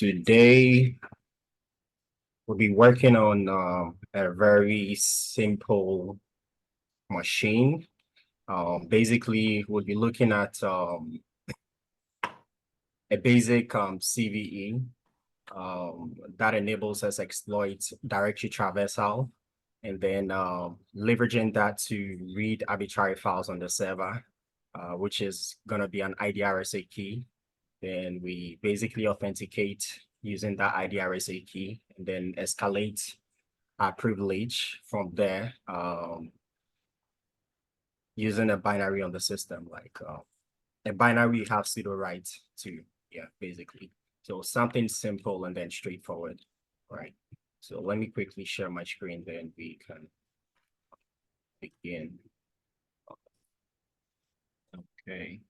Today, we'll be working on a very simple machine. Basically, we'll be looking at a basic CVE that enables us to exploit directory traversal, and then leveraging that to read arbitrary files on the server, which is going to be an IDRSA key. Then we basically authenticate using that IDRSA key and then escalate our privilege from there using a binary on the system. Like a binary you have pseudo right to, yeah, basically. So something simple and then straightforward, right? So let me quickly share my screen, then we can begin. Okay.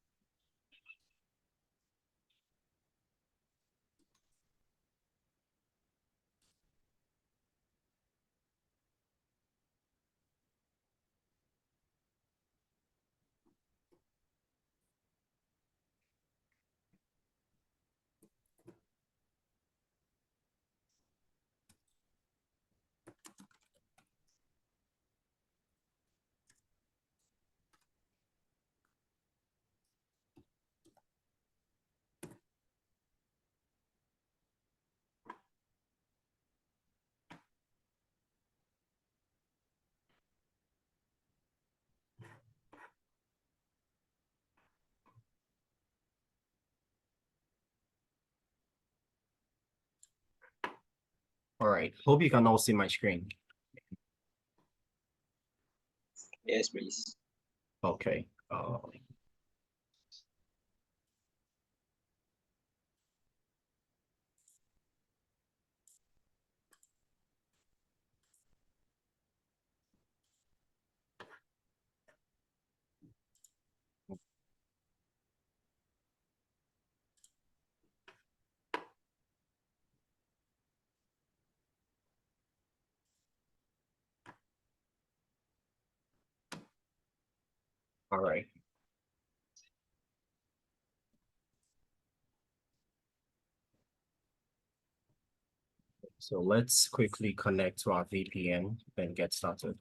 All right. Hope you can all see my screen. Yes, please. Okay. All right. So let's quickly connect to our VPN and get started.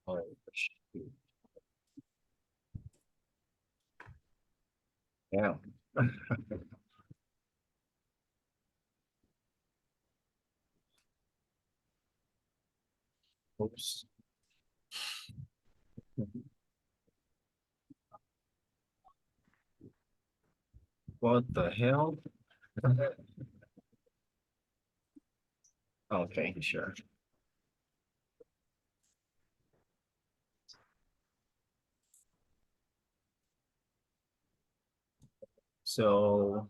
All right. Yeah. Oops. What the hell? Okay, sure. So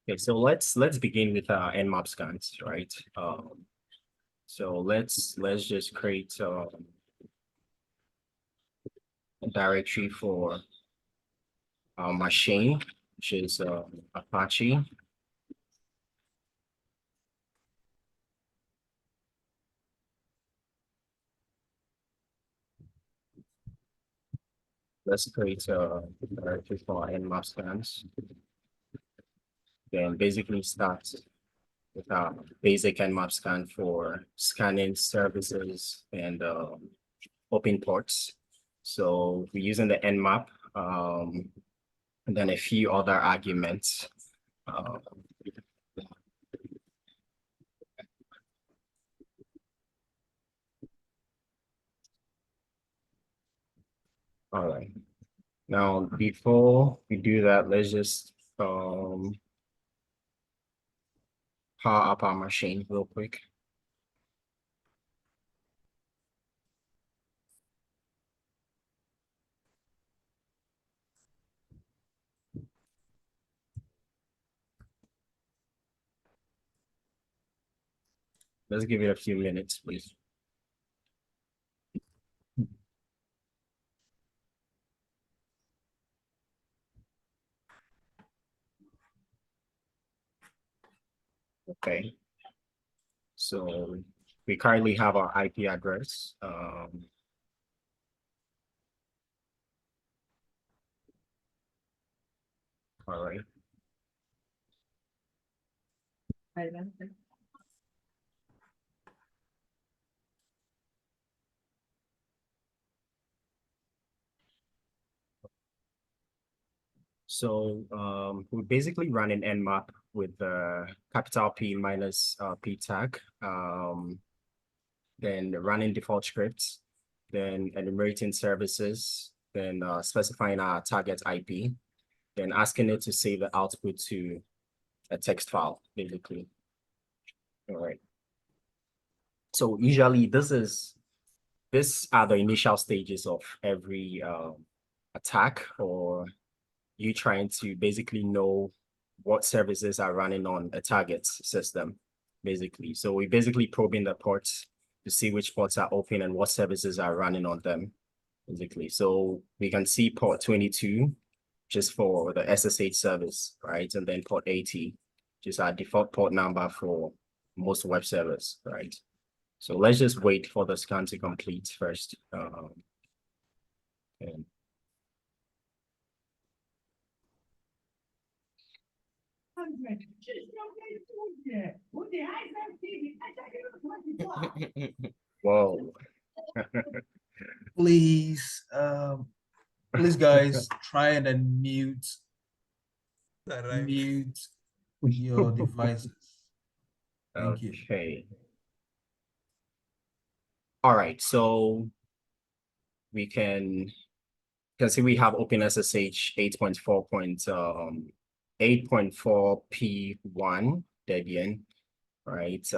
okay, so let's begin with our nmap scans, right? So let's just create a directory for our machine, which is Apache. Let's create a directory for our nmap scans. Then basically start with our basic nmap scan for scanning services and open ports. So we're using the nmap and then a few other arguments. All right. Now, before we do that, let's just power up our machine real quick. Let's give it a few minutes, please. Okay. So we currently have our IP address. All right. So we basically run an nmap with the capital P minus P tag, then running default scripts, then enumerating services, then specifying our target IP, then asking it to save the output to a text file, basically. All right. So usually these are the initial stages of every attack, or you trying to basically know what services are running on a target system, basically. So we basically probing the ports to see which ports are open and what services are running on them, basically. So we can see port 22 just for the SSH service, right? And then port 80, just our default port number for most web servers, right? So let's just wait for the scan to complete first. And whoa. Please, please, guys, try and unmute mute your devices. Thank you. Okay. All right, so we can see we have OpenSSH 8.4 P1 Debian, right?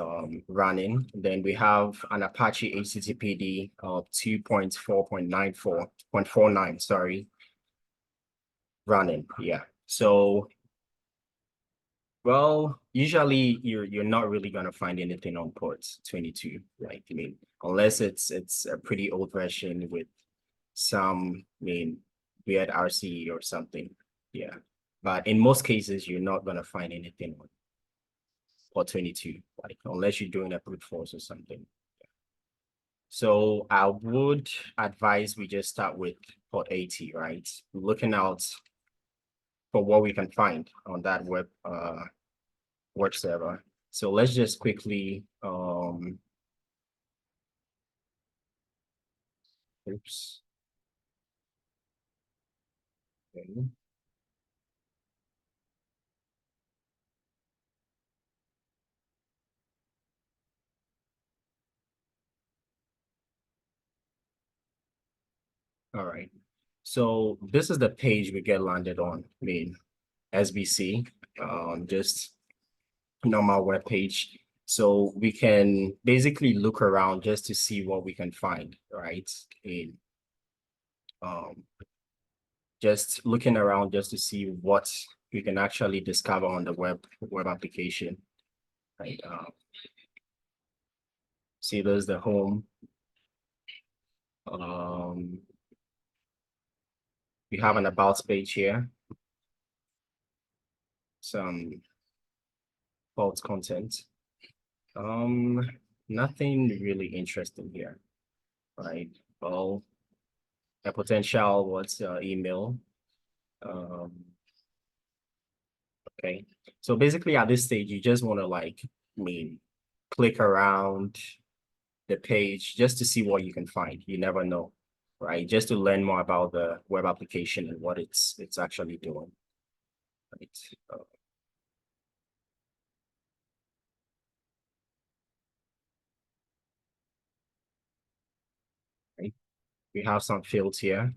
Running. Then we have an Apache HTTPD of 2.4.49, sorry, running. Yeah. So well, usually you're not really gonna find anything on port 22, right? I mean, unless it's a pretty old version with some, I mean, weird RC or something. Yeah. But in most cases, you're not gonna find anything on port 22, like unless you're doing a brute force or something. So I would advise we just start with port 80, right? Looking out for what we can find on that web server. So let's just quickly oops. Okay. All right. So this is the page we get landed on, I mean, SBC, just normal web page. So we can basically look around just to see what we can find, right? In just looking around just to see what we can actually discover on the web application, right? See, there's the home. We have an about page here. Some false content. Nothing really interesting here, right? Well, a potential what's email. Okay. So basically at this stage, you just want to like, I mean, click around the page just to see what you can find. You never know, right? Just to learn more about the web application and what it's actually doing. Right. Right. We have some fields here.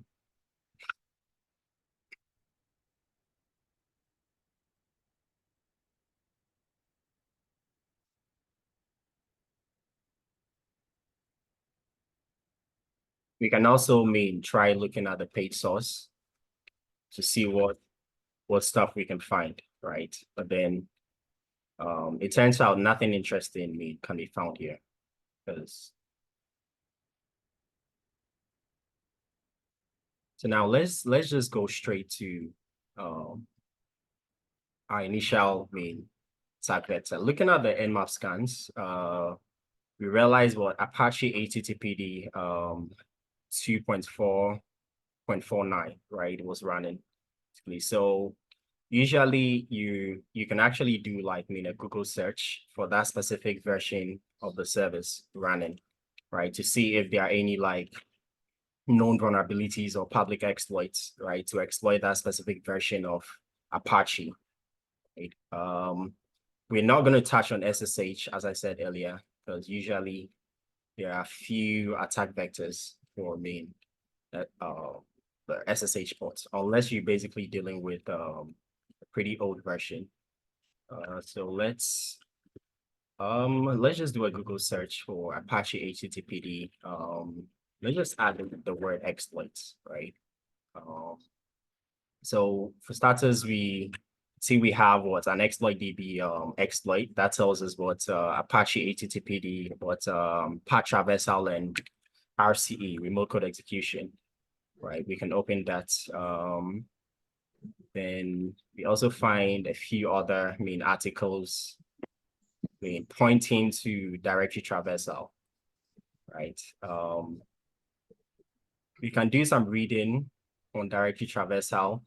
We can also try looking at the page source to see what stuff we can find, right? But then It turns out nothing interesting can be found here. So now let's just go straight to our initial attack vector. Looking at the Nmap scans, we realized what Apache HTTPD 2.4.49, right, was running. So usually you can actually do like a Google search for that specific version of the service running, right, to see if there are any like known vulnerabilities or public exploits, right, to exploit that specific version of Apache. Right? We're not going to touch on SSH, as I said earlier, because usually there are few attack vectors for the SSH ports, unless you're basically dealing with a pretty old version. So let's just do a Google search for Apache HTTPD. Let's just add the word exploits, right? So for starters, we have what an exploit DB exploit that tells us what Apache HTTPD, what path traversal and RCE, remote code execution, right? We can open that. Then we also find a few other articles pointing to directory traversal, right? We can do some reading on directory traversal,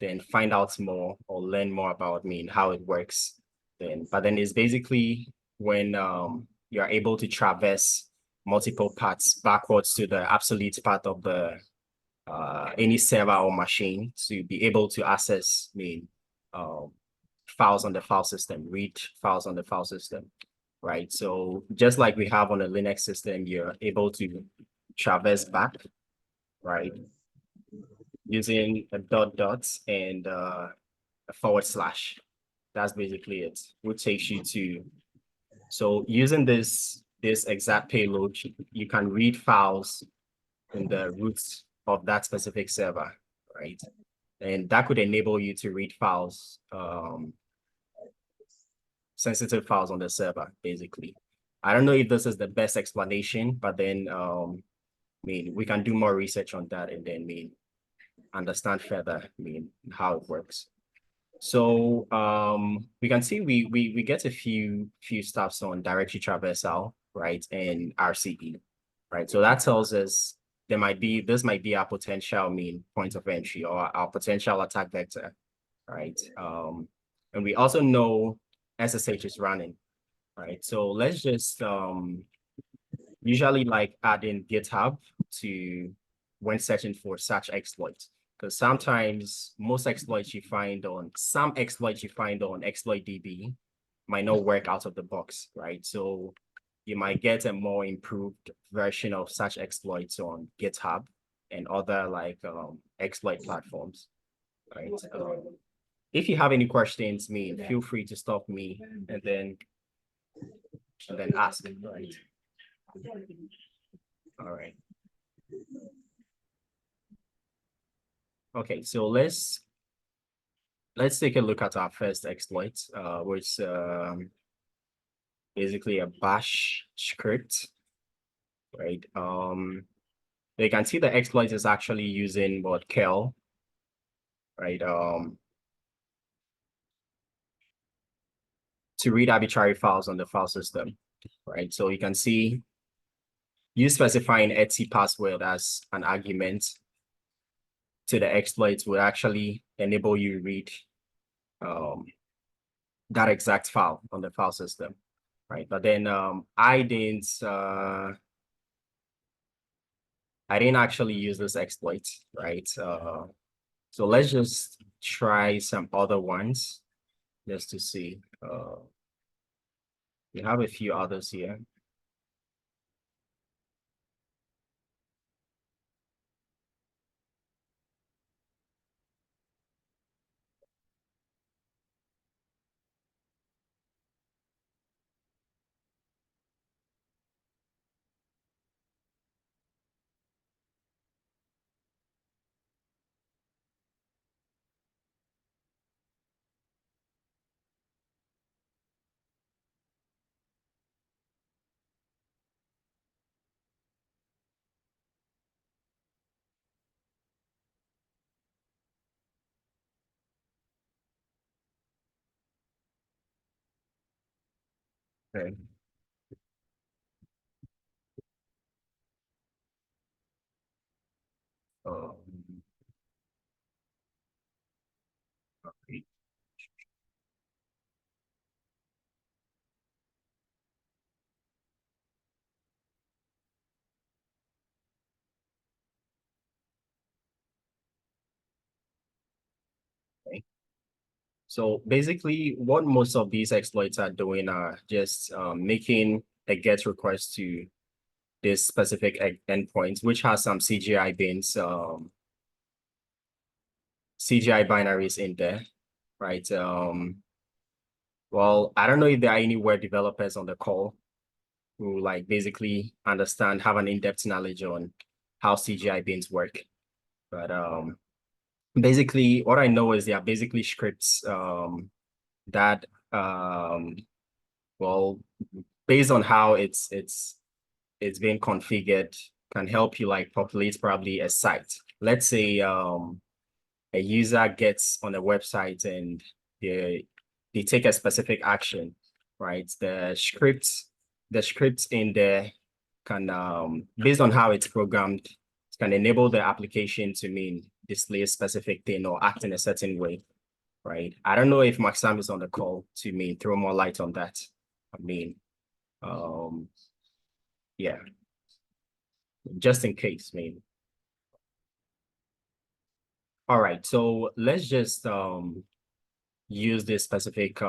then find out more or learn more about how it works. But then it's basically when you are able to traverse multiple paths backwards to the absolute path of the any server or machine to be able to access files on the file system, read files on the file system, right? So just like we have on a Linux system, you're able to traverse back, right, using a dot and a /. That's basically it, which takes you to. So using this exact payload, you can read files in the roots of that specific server, right? And that could enable you to read files, sensitive files on the server, basically. I don't know if this is the best explanation, but then we can do more research on that and then understand further how it works. So we can see we get a few stuffs on directory traversal, right, and RCE, right? So that tells us this might be our potential point of entry or our potential attack vector, right? And we also know SSH is running, right? So let's just usually like add in GitHub to when searching for such exploits. Because sometimes some exploits you find on ExploitDB might not work out of the box, right? So you might get a more improved version of such exploits on GitHub and other like exploit platforms, right? If you have any questions, feel free to stop me and then ask, right? All right. Okay, so let's take a look at our first exploit, which basically a bash script, right? You can see the exploit is actually using what curl, right? To read arbitrary files on the file system, right? So you can see you specifying etc password as an argument to the exploit will actually enable you to read that exact file on the file system, right? But then I didn't actually use this exploit, right? So let's just try some other ones just to see. We have a few others here. Okay. Um, okay. So basically, what most of these exploits are doing are just making a GET request to this specific endpoint, which has some CGI bins, CGI binaries in there, right? Well, I don't know if there are any web developers on the call who like basically understand, have an in-depth knowledge on how CGI bins work. But basically what I know is they are basically scripts that well, based on how it's being configured, can help you like populate probably a site. Let's say a user gets on a website and they take a specific action, right? The scripts in there can based on how it's programmed, can enable the application to display a specific thing or act in a certain way, right? I don't know if Maxam is on the call to throw more light on that. Um, yeah, just in case, All right, so let's just use this specific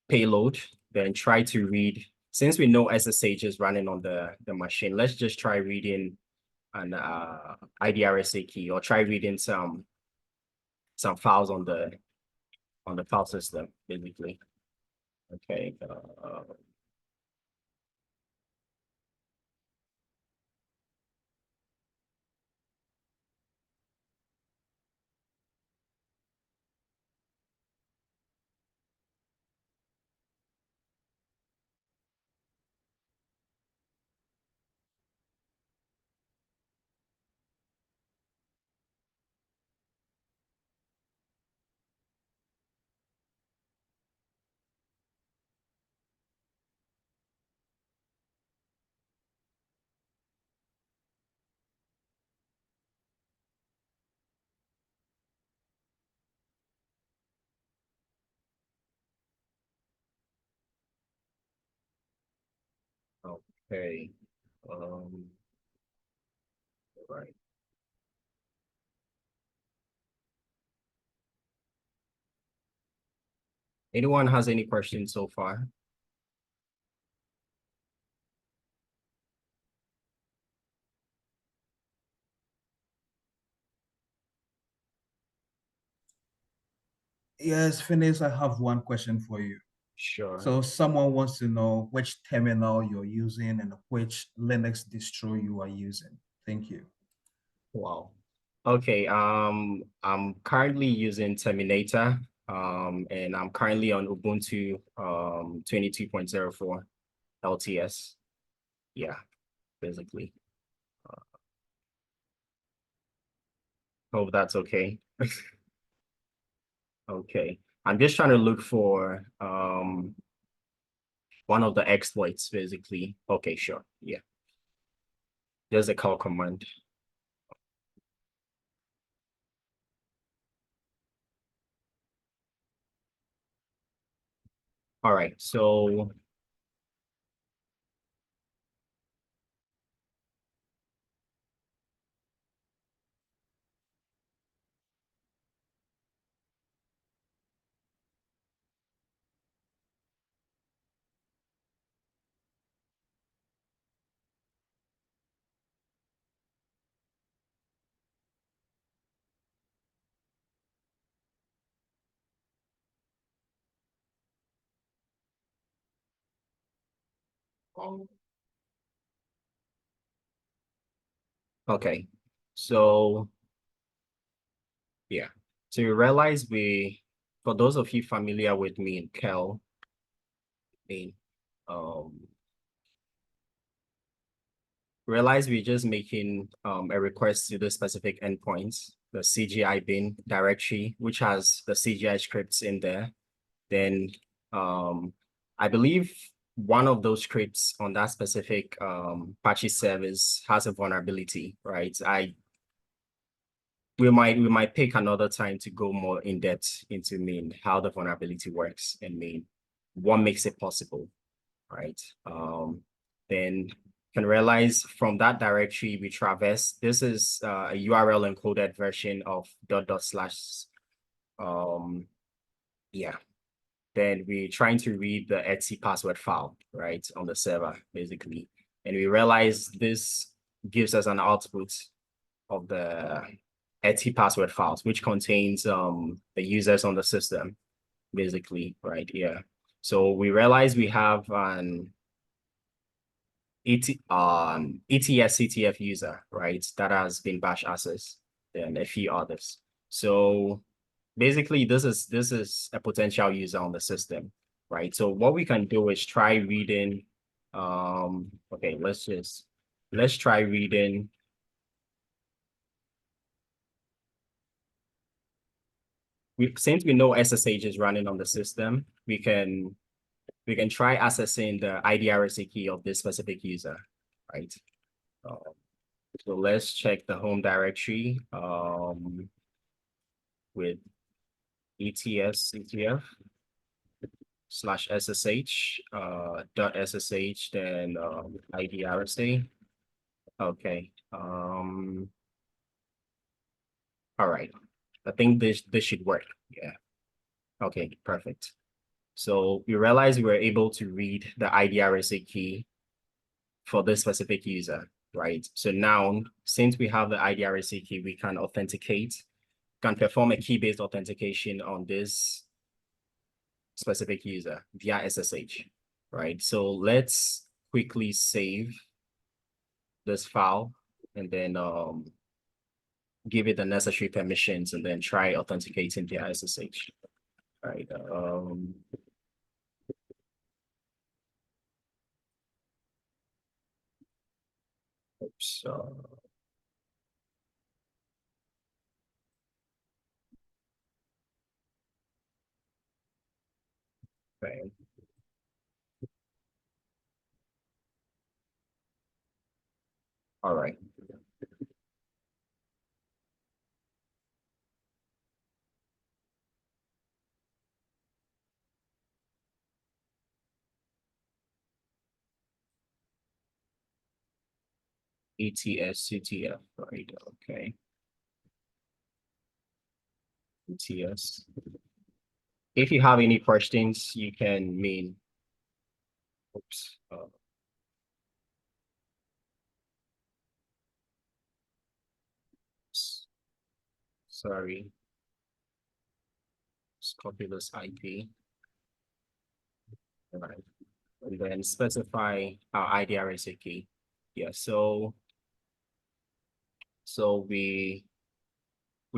payload, then try to read. Since we know SSH is running on the machine, let's just try reading an IDRSA key or try reading some files on the file system, basically. Okay. Okay. Right. Anyone has any questions so far? Yes, Phineas, I have one question for you. Sure. So someone wants to know which terminal you're using and which Linux distro you are using. Thank you. Wow. Okay. I'm currently using Terminator. And I'm currently on Ubuntu 22.04 LTS. Yeah, basically. Hope that's okay. Okay. I'm just trying to look for one of the exploits, basically. Okay, sure. Yeah. There's a call command. All right, so okay. So yeah. So you realize for those of you familiar with me and Kel, me, um, realize we're just making a request to the specific endpoints, the CGI bin directory, which has the CGI scripts in there. Then I believe one of those scripts on that specific Apache service has a vulnerability, right? We might pick another time to go more in depth into how the vulnerability works and what makes it possible, right? Then can realize from that directory we traverse, this is a URL encoded version of dot dot slash yeah. Then we're trying to read the etc password file, right, on the server, basically. And we realize this gives us an output of the etc password files, which contains the users on the system, basically, right? Yeah. So we realize we have an ETS-CTF user, right, that has been bash access, and a few others. So basically, this is a potential user on the system, right? So what we can do is try reading. Okay, let's try reading. Since we know SSH is running on the system, we can try accessing the IDRSA key of this specific user, right? So let's check the home directory with ETS-CTF /SSH .SSH, then IDRSA. Okay. All right. I think this should work. Yeah. Okay, perfect. So we realized we were able to read the IDRSA key for this specific user, right? So now, since we have the IDRSA key, we can can perform a key-based authentication on this specific user via SSH, right? So let's quickly save this file and then give it the necessary permissions and then try authenticating via SSH. All right. Oops. Okay. All right. ETS-CTF, right? Okay. ETS. If you have any questions, you can oops. Sorry. Let's copy this IP. All right. And then specify our IDRSA key. Yeah, so we're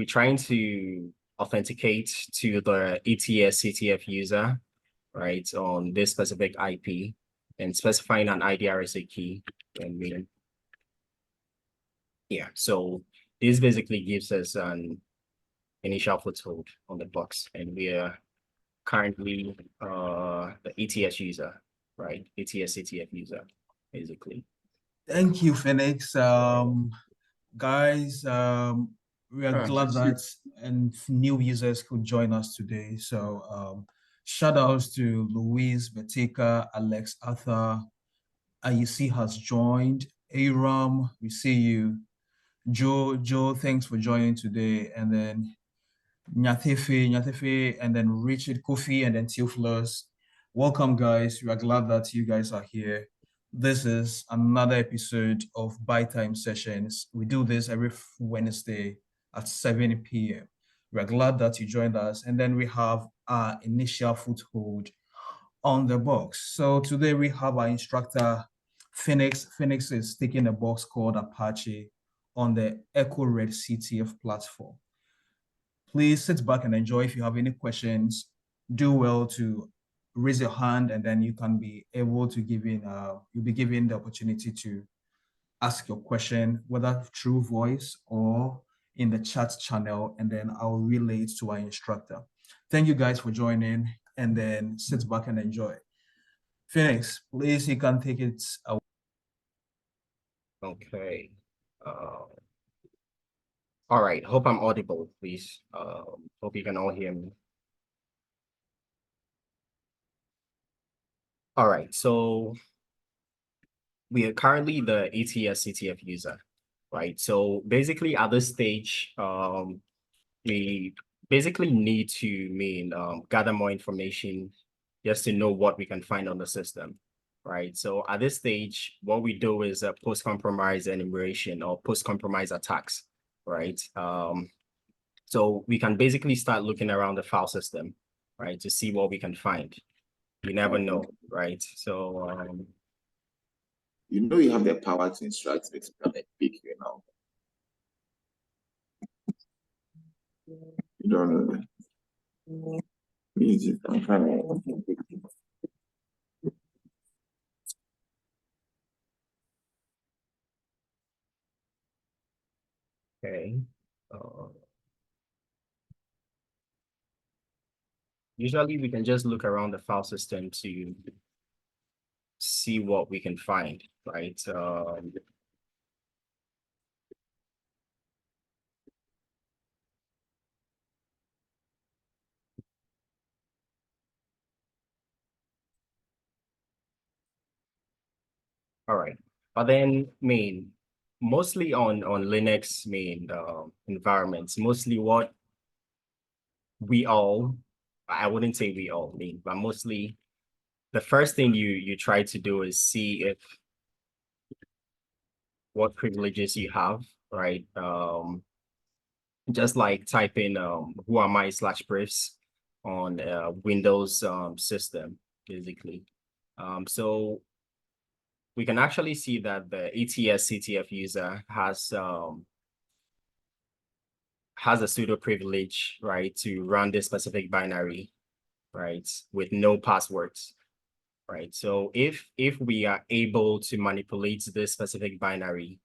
trying to authenticate to the ETS-CTF user, right, on this specific IP and specifying an IDRSA key. And yeah, so this basically gives us an initial foothold on the box, and we are currently the ETS user, right? ETS-CTF user, basically. Thank you, Phoenix. Guys, we are glad that new users could join us today. So shout outs to Louise, Betika, Alex, Arthur. IEC has joined. Aram, we see you. Joe, thanks for joining today. And then Nyatefe, and then Richard, Kofi, and then Theophilus. Welcome, guys. We are glad that you guys are here. This is another episode of Buy Time Sessions. We do this every Wednesday at 7 p.m. We are glad that you joined us. And then we have our initial foothold on the box. So today we have our instructor, Phoenix. Phoenix is taking a box called Apache on the EchoCTF platform. Please sit back and enjoy. If you have any questions, do well to raise your hand, and then you can be able to you'll be given the opportunity to ask your question, whether through voice or in the chat channel, and then I'll relay it to our instructor. Thank you guys for joining, and then sit back and enjoy. Phoenix, please, you can take it away. Okay. All right. Hope I'm audible, please. Hope you can all hear me. All right. So we are currently the ETS-CTF user, right? So basically at this stage, we basically need to gather more information just to know what we can find on the system, right? So at this stage, what we do is a post-compromise enumeration or post-compromise attacks, right? So we can basically start looking around the file system, right, to see what we can find. You never know, right? So you know you have the power to instruct me to come and pick you now. You don't know that. Means you can come and pick you. okay. Usually we can just look around the file system to see what we can find, right? All right, but then mostly on Linux environments, mostly what we all, I wouldn't say we all but mostly the first thing you try to do is see if what privileges you have, right? Just like type in who am I /prefs on Windows system, basically. So we can actually see that the ETS-CTF user has a pseudo privilege, right, to run this specific binary, right, with no passwords, right? So if we are able to manipulate this specific binary,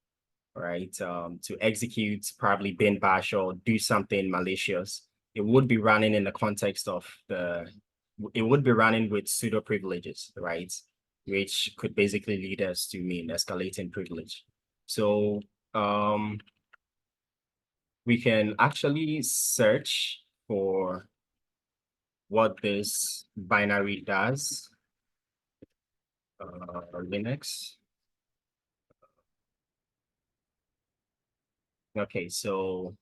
right, to execute probably bin bash or do something malicious, it would be running in the context of it would be running with pseudo privileges, right? Which could basically lead us to escalating privilege. So we can actually search for what this binary does. Linux. Okay, so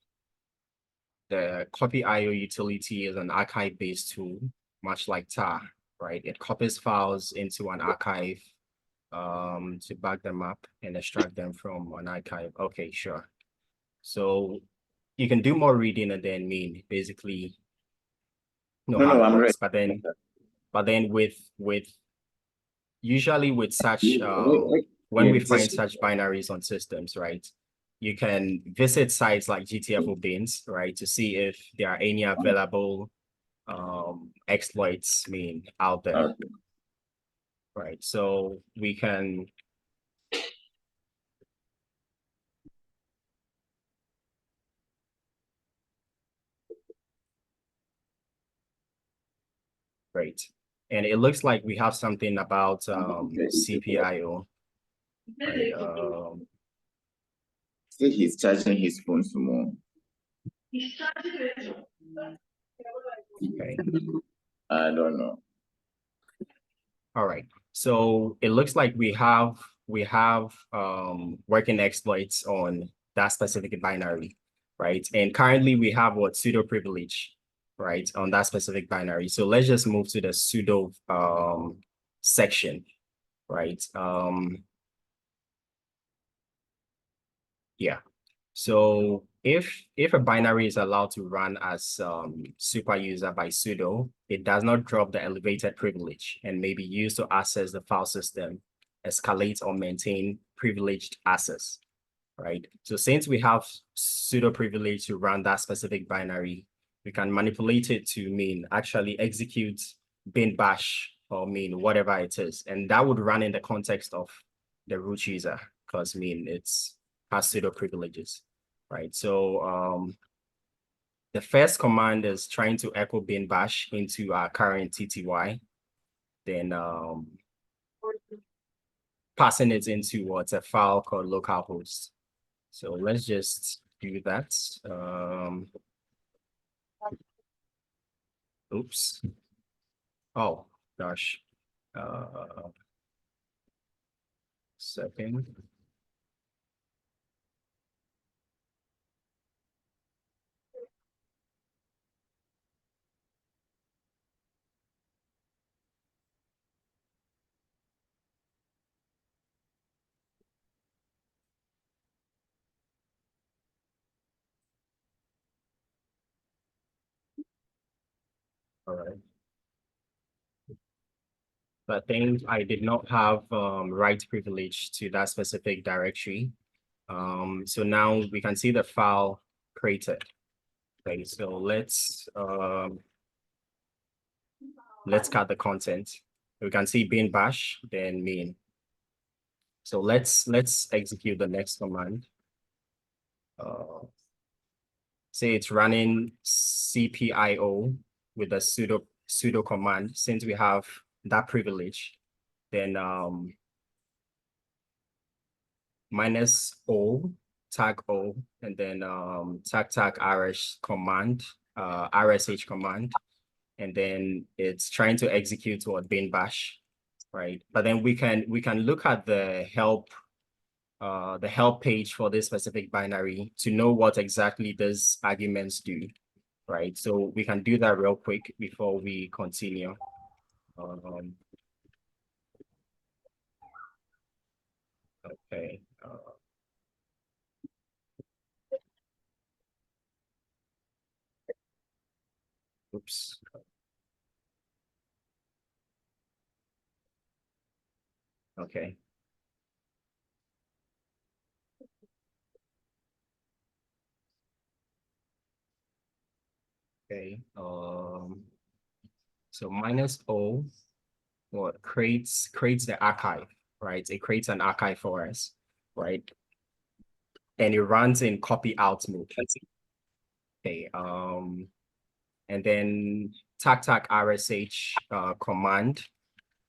the copy IO utility is an archive-based tool, much like tar, right? It copies files into an archive to back them up and extract them from an archive. Okay, sure. So you can do more reading and then basically know how it works. But then with usually with such when we find such binaries on systems, right? You can visit sites like GTFO bins, right, to see if there are any available exploits out there. Right. So we can great. And it looks like we have something about CPIO. Right. Say he's charging his phone some more. Okay. I don't know. All right. So it looks like we have working exploits on that specific binary, right? And currently we have pseudo privilege, right, on that specific binary. So let's just move to the pseudo section, right? Yeah. So if a binary is allowed to run as super user by sudo, it does not drop the elevated privilege and may be used to access the file system, escalate or maintain privileged access, right? So since we have sudo privilege to run that specific binary, we can manipulate it to actually execute bin bash or whatever it is. And that would run in the context of the root user because it's has pseudo privileges, right? So the first command is trying to echo bin bash into our current TTY. Then passing it into what's a file called localhost. So let's just do that. Oops. Oh gosh. Second. All right. I think I did not have write privilege to that specific directory. So now we can see the file created. Okay, so let's cut the content. We can see bin bash, then main. So let's execute the next command. Say it's running cpio with a sudo command. Since we have that privilege, then -o tag o, and then tag rs command, rsh command, and then it's trying to execute what bin bash, right? But then we can look at the help page for this specific binary to know what exactly these arguments do, right? So we can do that real quick before we continue. Okay. Oops. Okay. Okay. So -o what creates the archive, right? It creates an archive for us, right? And it runs in copy out mode. Okay. And then tag rsh command.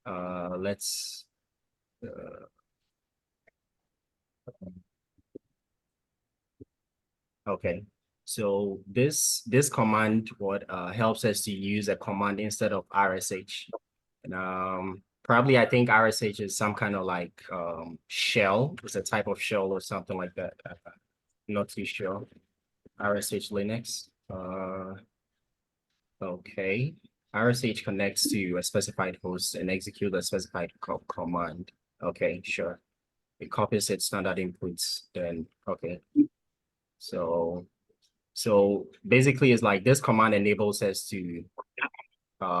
Let's okay. So this command helps us to use a command instead of rsh. And probably I think rsh is some kind of like shell. It's a type of shell or something like that. Not too sure. RSH Linux. Okay. RSH connects to a specified host and execute a specified command. Okay, sure. It copies its standard inputs. Then okay. So basically it's like this command enables us to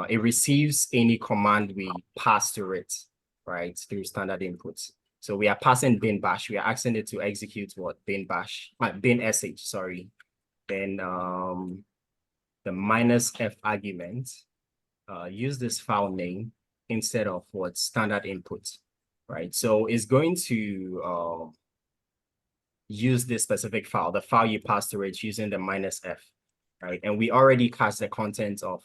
it receives any command we pass to it, right, through standard inputs. So we are passing bin bash. We are asking it to execute what bin bash, bin sh, sorry. Then the -f argument, use this file name instead of what standard input, right? So it's going to use this specific file, the file you pass to it using the -f, right? And we already cast the content of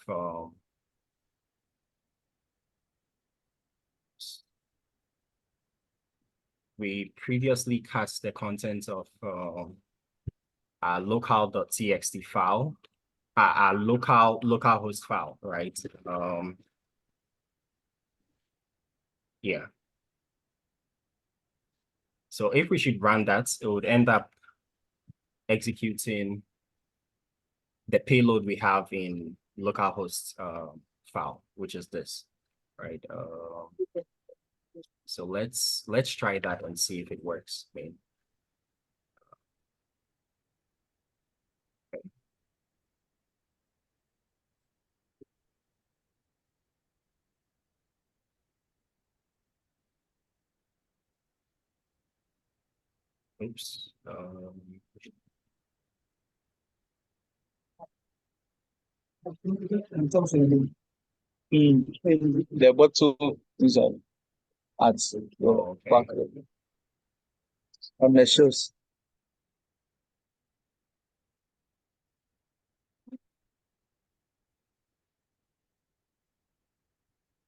we previously cast the content of our local.txt file, our localhost file, right? Yeah. So if we should run that, it would end up executing the payload we have in localhost file, which is this, right? So let's try that and see if it works. I mean, okay. Oops. The bottle is at your Okay. back on the shoes.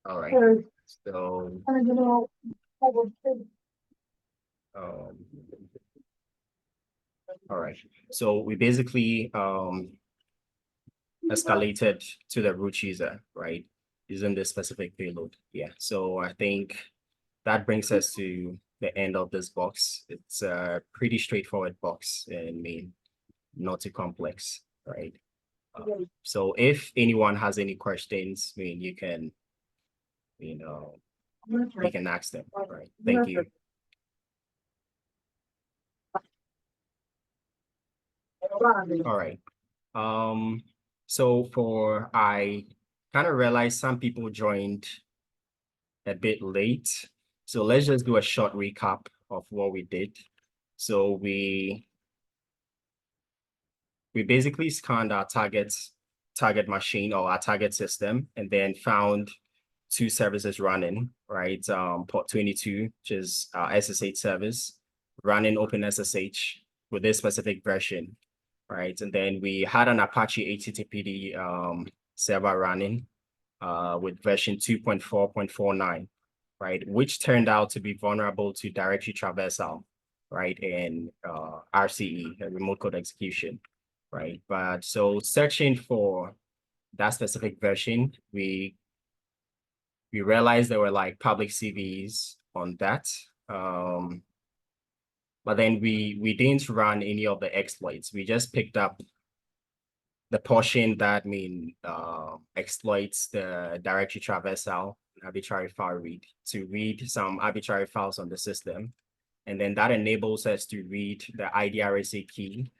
All right. So All right. So we basically escalated to the root user, right? Using this specific payload. Yeah. So I think that brings us to the end of this box. It's a pretty straightforward box and not too complex, right? So if anyone has any questions, you can, we can ask them, right? Thank you. All right. So I kind of realized some people joined a bit late. So let's just do a short recap of what we did. So we basically scanned our target machine or our target system and then found two services running, right? Port 22, which is our SSH service, running OpenSSH with this specific version, right? And then we had an Apache HTTPD server running with version 2.4.49, right? Which turned out to be vulnerable to directory traversal, right? And RCE, remote code execution, right? But so searching for that specific version, we realized there were like public CVs on that. But then we didn't run any of the exploits. We just picked up the portion that exploits the directory traversal arbitrary file read to read some arbitrary files on the system. And then that enables us to read the IDRSA key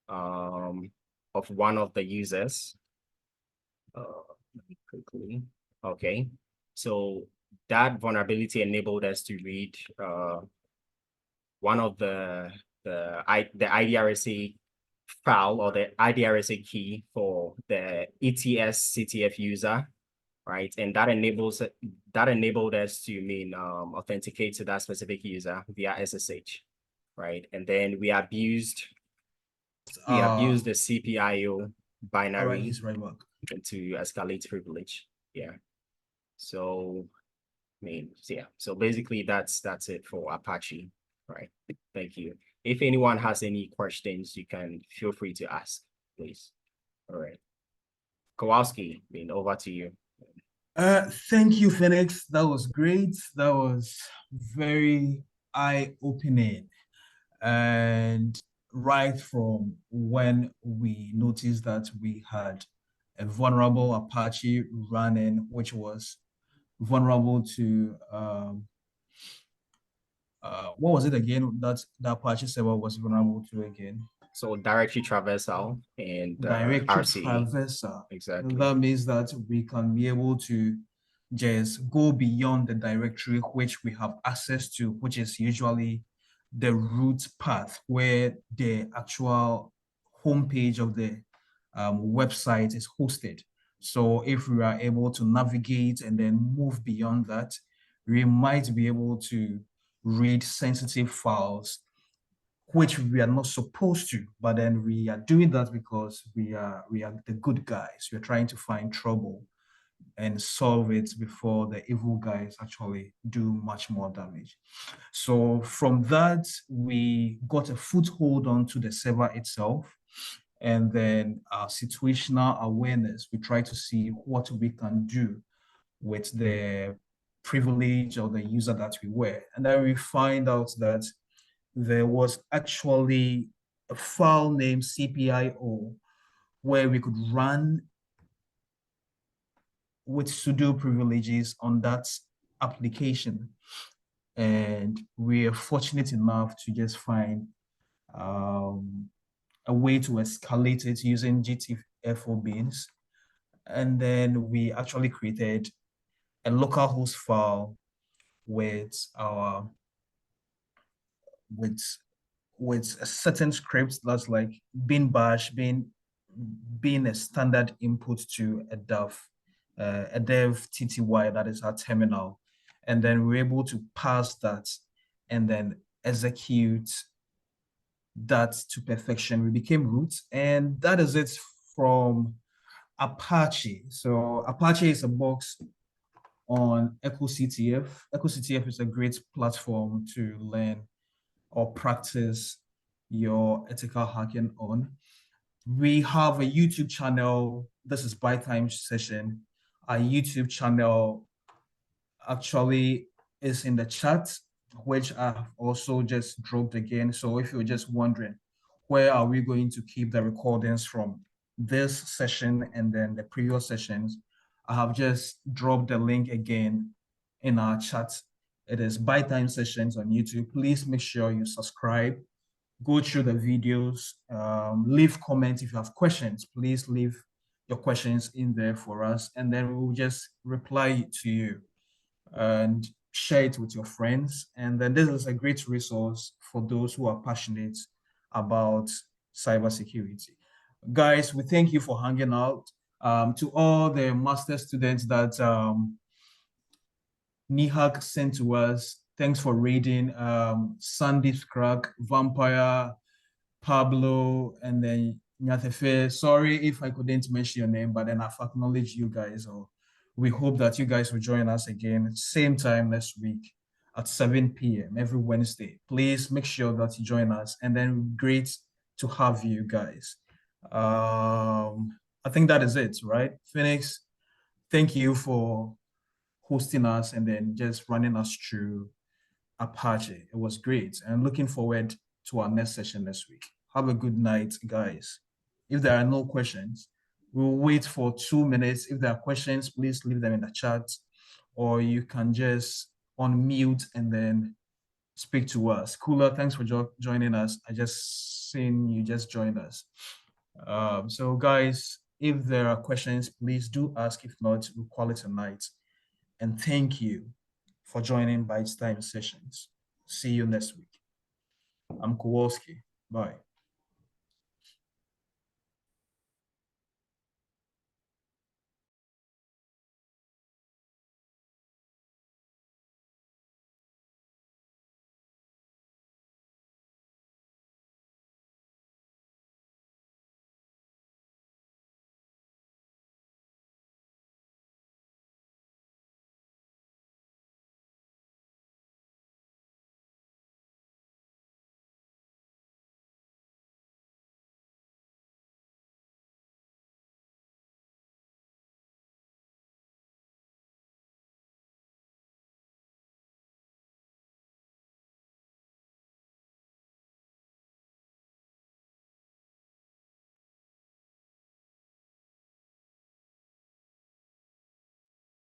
of one of the users. Let me quickly, okay. So that vulnerability enabled us to read one of the IDRSA file or the IDRSA key for the ETS-CTF user, right? And that enabled us to authenticate to that specific user via SSH, right? And then we abused the CPIO binary All right, he's right back. to escalate privilege. Yeah. So yeah. So basically that's it for Apache, right? Thank you. If anyone has any questions, you can feel free to ask, please. All right. Kowalski, over to you. Thank you, Phoenix. That was great. That was very eye-opening. And right from when we noticed that we had a vulnerable Apache running, which was vulnerable to what was it again that the Apache server was vulnerable to again? So directory traversal and Directory RCE. traversal. Exactly. That means that we can be able to just go beyond the directory which we have access to, which is usually the root path where the actual homepage of the website is hosted. So if we are able to navigate and then move beyond that, we might be able to read sensitive files, which we are not supposed to, but then we are doing that because we are the good guys. We're trying to find trouble and solve it before the evil guys actually do much more damage. So from that, we got a foothold onto the server itself. And then our situational awareness, we try to see what we can do with the privilege of the user that we were. And then we find out that there was actually a file named CPIO where we could run with sudo privileges on that application. And we are fortunate enough to just find a way to escalate it using GTFO beans. And then we actually created a localhost file with our with a certain script that's like bin bash being a standard input to a dev TTY, that is our terminal. And then we're able to pass that and then execute that to perfection. We became root, and that is it from Apache. So Apache is a box on EchoCTF. EchoCTF is a great platform to learn or practice your ethical hacking on. We have a YouTube channel. This is By Time Session. Our YouTube channel actually is in the chat, which I've also just dropped again. So if you're just wondering, where are we going to keep the recordings from this session and then the previous sessions, I have just dropped the link again in our chat. It is By Time Sessions on YouTube. Please make sure you subscribe, go through the videos, leave comments. If you have questions, please leave your questions in there for us, and then we'll just reply to you and share it with your friends. And then this is a great resource for those who are passionate about cybersecurity. Guys, we thank you for hanging out. To all the master students that Nihak sent to us, thanks for reading. Sandy Crack, Vampire, Pablo, and then Nyatefe. Sorry if I couldn't mention your name, but then I've acknowledged you guys. Or we hope that you guys will join us again, same time next week at 7 p.m. every Wednesday. Please make sure that you join us, and then great to have you guys. I think that is it, right? Phoenix, thank you for hosting us and then just running us through Apache. It was great, and looking forward to our next session next week. Have a good night, guys. If there are no questions, we'll wait for 2 minutes. If there are questions, please leave them in the chat, or you can just unmute and then speak to us. Kula, thanks for joining us. I just seen you just joined us. So guys, if there are questions, please do ask. If not, we'll call it a night. And thank you for joining By Time Sessions. See you next week. I'm Kowalski. Bye.